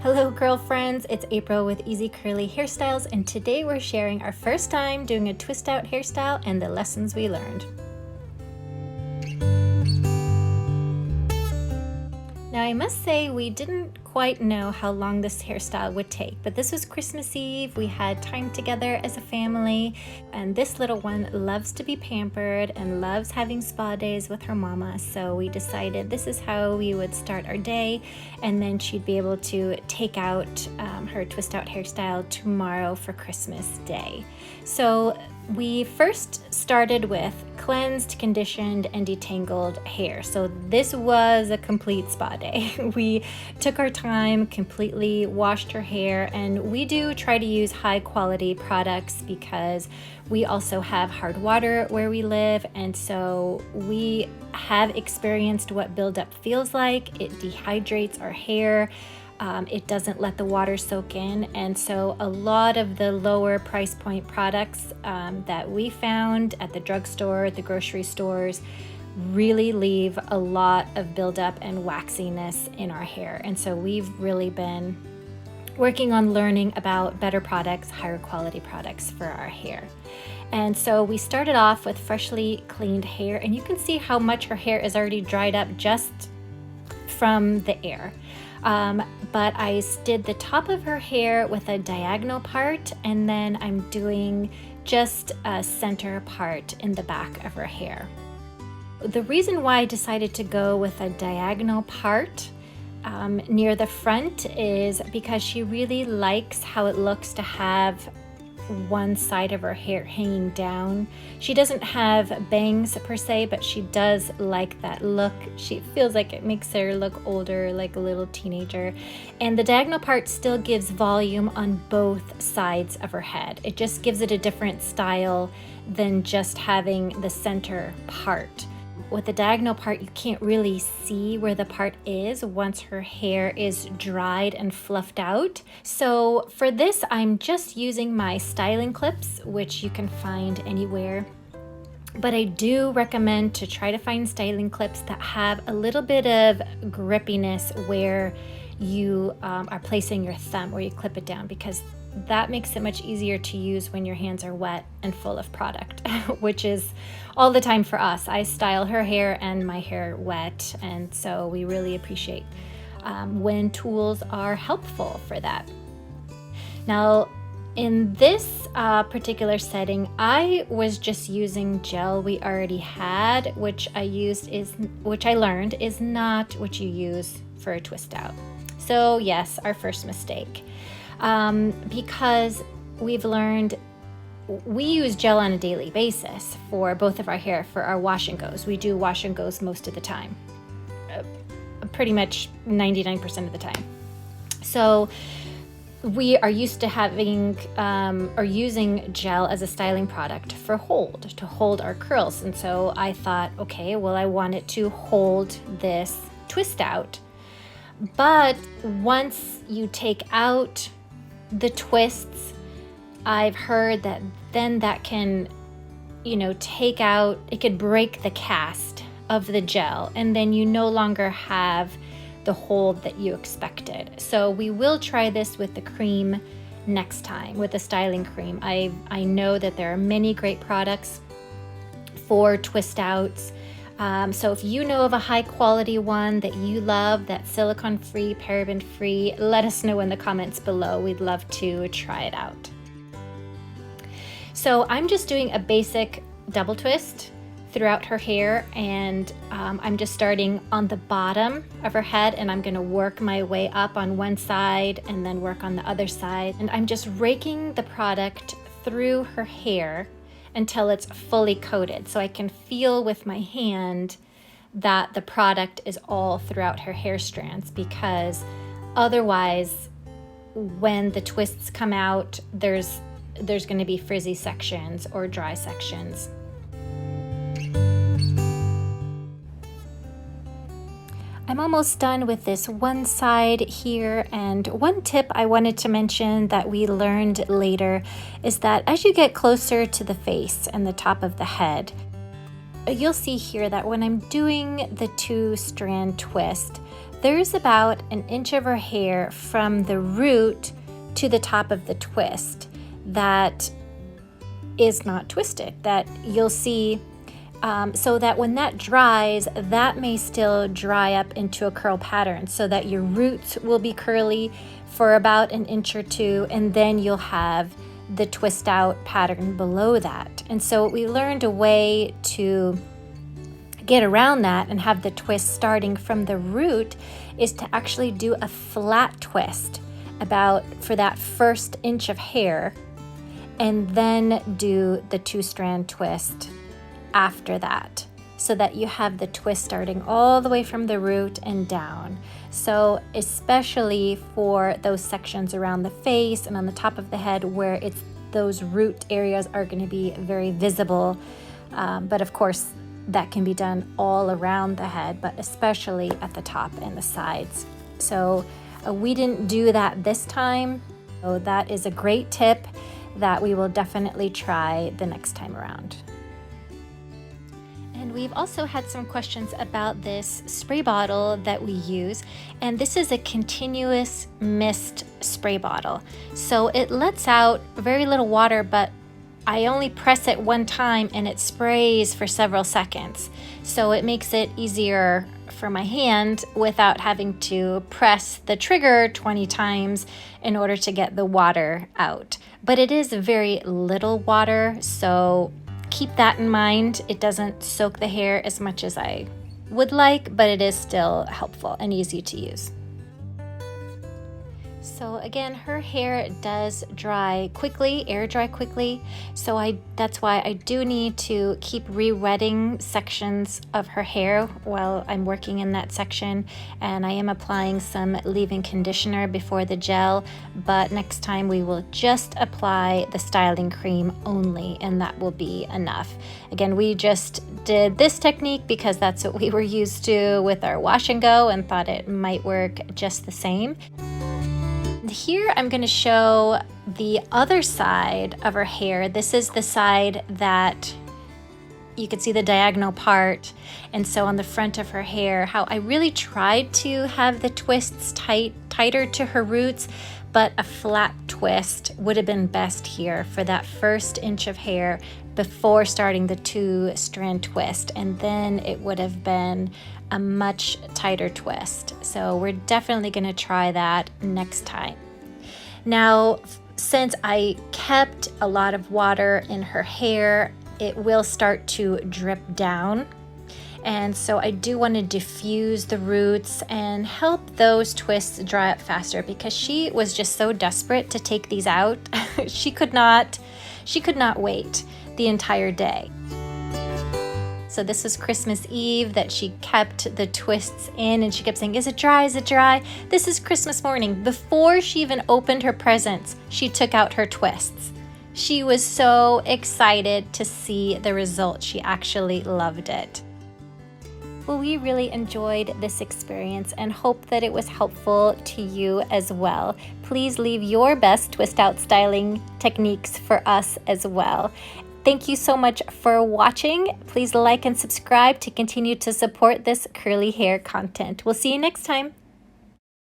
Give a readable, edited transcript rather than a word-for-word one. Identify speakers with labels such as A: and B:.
A: Hello girlfriends, it's April with Easy Curly Hairstyles, and today we're sharing our first time doing a twist out hairstyle and the lessons we learned. Now I must say we didn't quite know how long this hairstyle would take, but this was Christmas Eve, we had time together as a family, and this little one loves to be pampered and loves having spa days with her mama, so we decided this is how we would start our day, and then she'd be able to take out her twist out hairstyle tomorrow for Christmas Day. So we first started with cleansed, conditioned, and detangled hair. So this was a complete spa day. We took our time, completely washed her hair, and we do try to use high quality products because we also have hard water where we live, and so we have experienced what buildup feels like. It dehydrates our hair. It doesn't let the water soak in, and so a lot of the lower price point products that we found at the drugstore, at the grocery stores, really leave a lot of buildup and waxiness in our hair. And so we've really been working on learning about better products, higher quality products for our hair. And so we started off with freshly cleaned hair, and you can see how much her hair is already dried up just from the air. But I did the top of her hair with a diagonal part, and then I'm doing just a center part in the back of her hair. The reason why I decided to go with a diagonal part near the front is because she really likes how it looks to have one side of her hair hanging down. She doesn't have bangs per se, but she does like that look. She feels like it makes her look older, like a little teenager. And the diagonal part still gives volume on both sides of her head. It just gives it a different style than just having the center part. With the diagonal part, you can't really see where the part is once her hair is dried and fluffed out. So for this, I'm just using my styling clips, which you can find anywhere. But I do recommend to try to find styling clips that have a little bit of grippiness where you are placing your thumb, where you clip it down, because that makes it much easier to use when your hands are wet and full of product, which is all the time for us. I style her hair and my hair wet, and so we really appreciate when tools are helpful for that. Now, in this particular setting, I was just using gel we already had, which I learned is not what you use for a twist out. So yes, our first mistake. Because we've learned we use gel on a daily basis for both of our hair for our wash and goes. We do wash and goes most of the time, pretty much 99% of the time. So we are used to having or using gel as a styling product to hold our curls. And so I thought, okay, well, I want it to hold this twist out. But once you take out the twists, I've heard that then that can, take out, it could break the cast of the gel, and then you no longer have the hold that you expected. So we will try this with the cream next time, with the styling cream. I know that there are many great products for twist outs. So if you know of a high quality one that you love, that's silicone free, paraben free, let us know in the comments below. We'd love to try it out. So I'm just doing a basic double twist throughout her hair, and I'm just starting on the bottom of her head, and I'm gonna work my way up on one side and then work on the other side. And I'm just raking the product through her hair until it's fully coated, so I can feel with my hand that the product is all throughout her hair strands, because otherwise when the twists come out, there's going to be frizzy sections or dry sections. I'm almost done with this one side here, and one tip I wanted to mention that we learned later is that as you get closer to the face and the top of the head, you'll see here that when I'm doing the 2-strand twist, there's about an inch of her hair from the root to the top of the twist that is not twisted, that you'll see, so that when that dries, that may still dry up into a curl pattern, so that your roots will be curly for about an inch or two, and then you'll have the twist out pattern below that. And so we learned a way to get around that and have the twist starting from the root is to actually do a flat twist about for that first inch of hair, and then do the 2-strand twist after that, so that you have the twist starting all the way from the root and down. So especially for those sections around the face and on the top of the head where it's those root areas are going to be very visible, but of course that can be done all around the head, but especially at the top and the sides. So we didn't do that this time, so that is a great tip that we will definitely try the next time around. And we've also had some questions about this spray bottle that we use, and this is a continuous mist spray bottle. So it lets out very little water, but I only press it one time and it sprays for several seconds. So it makes it easier for my hand without having to press the trigger 20 times in order to get the water out. But it is very little water, so keep that in mind. It doesn't soak the hair as much as I would like, but it is still helpful and easy to use. So again, her hair does dry quickly, air dry quickly, so that's why I do need to keep re-wetting sections of her hair while I'm working in that section, and I am applying some leave-in conditioner before the gel, but next time we will just apply the styling cream only, and that will be enough. Again, we just did this technique because that's what we were used to with our wash and go and thought it might work just the same. Here I'm going to show the other side of her hair. This is the side that you can see the diagonal part, and so on the front of her hair, how I really tried to have the twists tighter to her roots, but a flat twist would have been best here for that first inch of hair before starting the 2-strand twist, and then it would have been a much tighter twist. So we're definitely going to try that next time. Now, since I kept a lot of water in her hair, it will start to drip down. And so I do want to diffuse the roots and help those twists dry up faster, because she was just so desperate to take these out. She could not wait the entire day. So this was Christmas Eve that she kept the twists in, and she kept saying, "Is it dry? Is it dry?" This is Christmas morning. Before she even opened her presents, she took out her twists. She was so excited to see the result. She actually loved it. Well, we really enjoyed this experience and hope that it was helpful to you as well. Please leave your best twist out styling techniques for us as well. Thank you so much for watching. Please like and subscribe to continue to support this curly hair content. We'll see you next time.